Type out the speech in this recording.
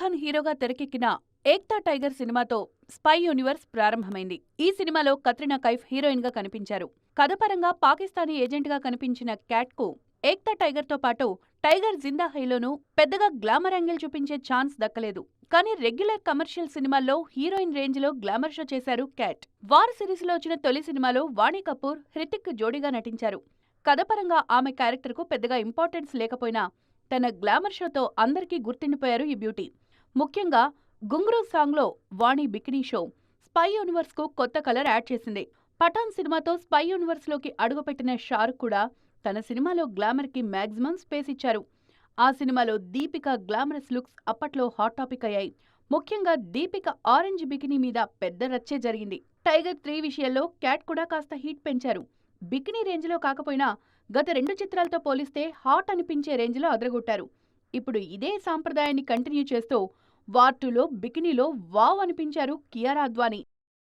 ఖాన్ హీరోగా తెరకెక్కిన ఏక్తా టైగర్ సినిమాతో స్పై యూనివర్స్ ప్రారంభమైంది. ఈ సినిమాలో కత్రినా కైఫ్ హీరోయిన్ గా కనిపించారు. కథపరంగా పాకిస్తానీ ఏజెంట్ గా కనిపించిన క్యాట్ కు ఏక్తా టైగర్ తో పాటు టైగర్ జిందా హైలోనూ పెద్దగా గ్లామర్ యాంగిల్ చూపించే ఛాన్స్ దక్కలేదు. కానీ రెగ్యులర్ కమర్షియల్ సినిమాల్లో హీరోయిన్ రేంజ్ లో గ్లామర్ షో చేశారు క్యాట్. వార్ సిరీస్ లో వచ్చిన తొలి సినిమాలో వాణి కపూర్, హృతిక్ జోడీగా నటించారు. కథపరంగా ఆమె క్యారెక్టర్ కు పెద్దగా ఇంపార్టెన్స్ లేకపోయినా తన గ్లామర్ షోతో అందరికీ గుర్తుండిపోయారు ఈ బ్యూటీ. ముఖ్యంగా గుంగ్రూ సాంగ్లో వాణి బికినీ షో స్పై యూనివర్స్ కు కొత్త కలర్ యాడ్ చేసింది. పఠాన్ సినిమాతో స్పై యూనివర్స్ లోకి అడుగుపెట్టిన షారుఖ్ కూడా తన సినిమాలో గ్లామర్ కి మాక్సిమం స్పేస్ ఇచ్చారు. ఆ సినిమాలో దీపిక గ్లామరస్ లుక్స్ అప్పట్లో హాట్ టాపిక్ అయ్యాయి. ముఖ్యంగా దీపిక ఆరెంజ్ బికినీ మీద పెద్ద రచ్చే జరిగింది. టైగర్ 3 విషయంలో క్యాట్ కూడా కాస్త హీట్ పెంచారు. బికినీ రేంజ్లో కాకపోయినా గత 2 చిత్రాలతో పోలిస్తే హాట్ అనిపించే రేంజ్లో అదరగొట్టారు. ఇప్పుడు ఇదే సాంప్రదాయాన్ని కంటిన్యూ చేస్తూ వార్ 2లో బికినీలో వావ్ అనిపించారు కియారా అద్వానీ.